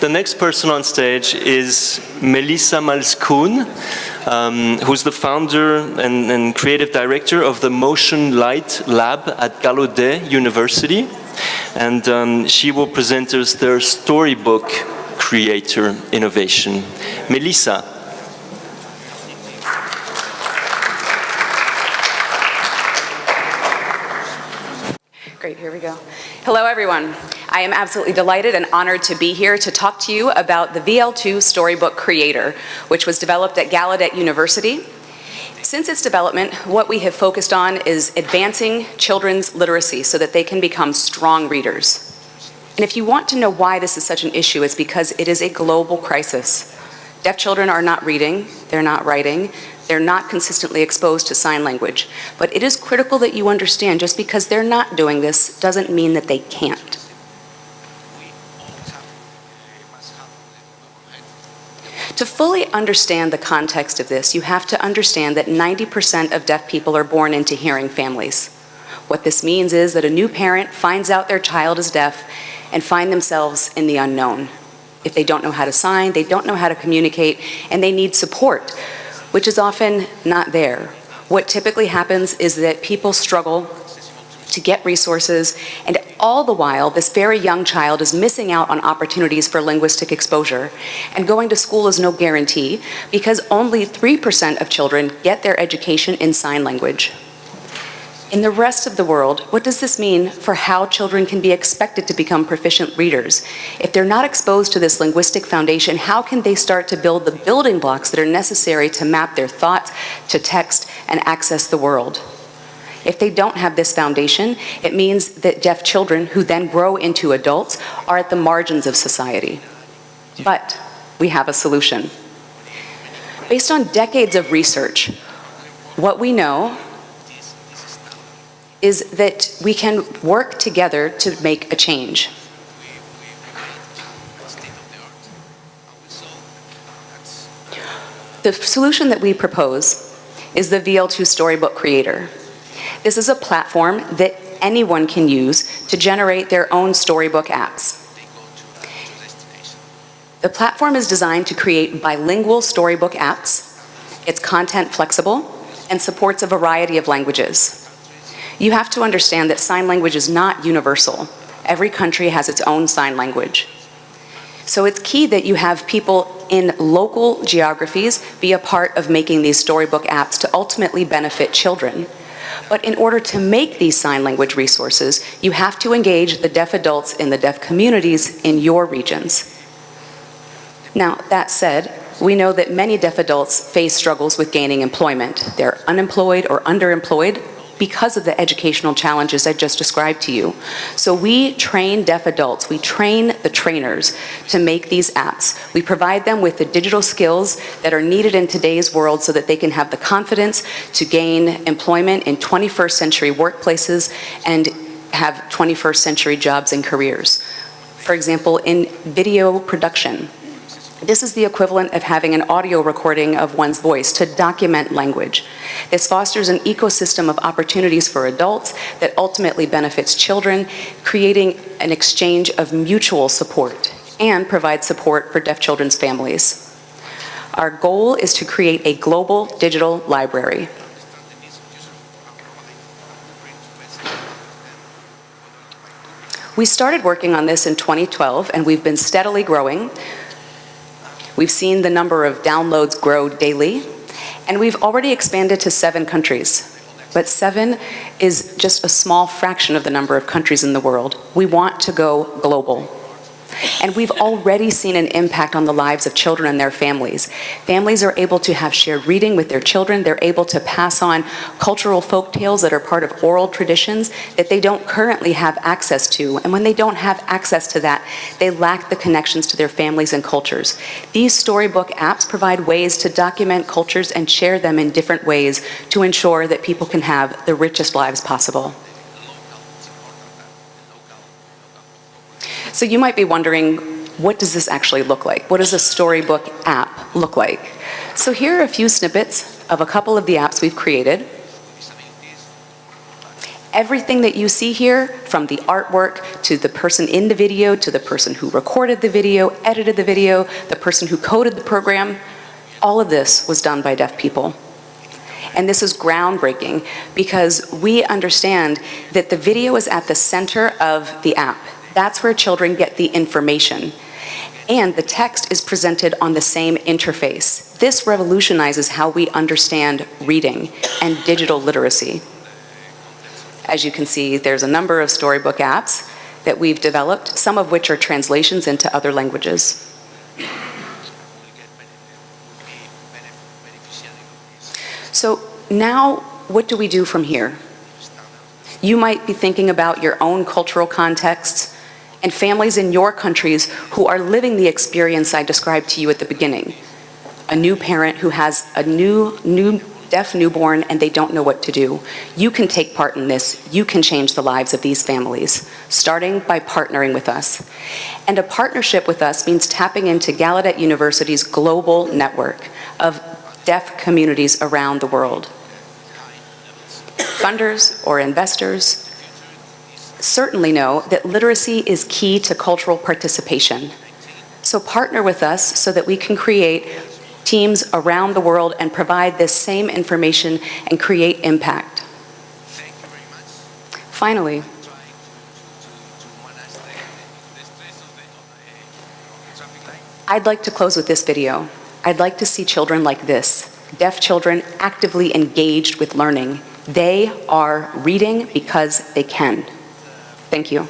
the next person on stage is Melissa Malskoen, who's the founder and creative director of the Motion Light Lab at Gallaudet University. And she will present us their Storybook creator innovation. Melissa. Great, here we go. Hello, everyone. I am absolutely delighted and honored to be here to talk to you about the VL2 Storybook Creator, which was developed at Gallaudet University. Since its development, what we have focused on is advancing children's literacy so that they can become strong readers. And if you want to know why this is such an issue, it's because it is a global crisis. Deaf children are not reading, they're not writing, they're not consistently exposed to sign language. But it is critical that you understand just because they're not doing this doesn't mean that they can't. To fully understand the context of this, you have to understand that 90% of deaf people are born into hearing families. What this means is that a new parent finds out their child is deaf and find themselves in the unknown. If they don't know how to sign, they don't know how to communicate, and they need support, which is often not there. What typically happens is that people struggle to get resources, and all the while, this very young child is missing out on opportunities for linguistic exposure. And going to school is no guarantee, because only 3% of children get their education in sign language. In the rest of the world, what does this mean for how children can be expected to become proficient readers? If they're not exposed to this linguistic foundation, how can they start to build the building blocks that are necessary to map their thoughts to text and access the world? If they don't have this foundation, it means that deaf children who then grow into adults are at the margins of society. But we have a solution. Based on decades of research, what we know is that we can work together to make a change. The solution that we propose is the VL2 Storybook Creator. This is a platform that anyone can use to generate their own storybook apps. The platform is designed to create bilingual storybook apps. It's content flexible and supports a variety of languages. You have to understand that sign language is not universal. Every country has its own sign language. So it's key that you have people in local geographies be a part of making these storybook apps to ultimately benefit children. But in order to make these sign language resources, you have to engage the deaf adults in the deaf communities in your regions. Now, that said, we know that many deaf adults face struggles with gaining employment. They're unemployed or underemployed because of the educational challenges I just described to you. So we train deaf adults, we train the trainers to make these apps. We provide them with the digital skills that are needed in today's world so that they can have the confidence to gain employment in 21st century workplaces and have 21st century jobs and careers. For example, in video production, this is the equivalent of having an audio recording of one's voice to document language. This fosters an ecosystem of opportunities for adults that ultimately benefits children, creating an exchange of mutual support and provides support for deaf children's families. Our goal is to create a global digital library. We started working on this in 2012, and we've been steadily growing. We've seen the number of downloads grow daily, and we've already expanded to 7 countries. But 7 is just a small fraction of the number of countries in the world. We want to go global. And we've already seen an impact on the lives of children and their families. Families are able to have shared reading with their children. They're able to pass on cultural folk tales that are part of oral traditions that they don't currently have access to. And when they don't have access to that, they lack the connections to their families and cultures. These storybook apps provide ways to document cultures and share them in different ways to ensure that people can have the richest lives possible. So you might be wondering, what does this actually look like? What does a storybook app look like? So here are a few snippets of a couple of the apps we've created. Everything that you see here, from the artwork to the person in the video, to the person who recorded the video, edited the video, the person who coded the program, all of this was done by deaf people. And this is groundbreaking because we understand that the video is at the center of the app. That's where children get the information. And the text is presented on the same interface. This revolutionizes how we understand reading and digital literacy. As you can see, there's a number of Storybook apps that we've developed, some of which are translations into other languages. So now, what do we do from here? You might be thinking about your own cultural contexts and families in your countries who are living the experience I described to you at the beginning. A new parent who has a new deaf newborn and they don't know what to do. You can take part in this. You can change the lives of these families, starting by partnering with us. And a partnership with us means tapping into Gallaudet University's global network of deaf communities around the world. Funders or investors certainly know that literacy is key to cultural participation. So partner with us so that we can create teams around the world and provide this same information and create impact. Finally, I'd like to close with this video. I'd like to see children like this, deaf children actively engaged with learning. They are reading because they can. Thank you.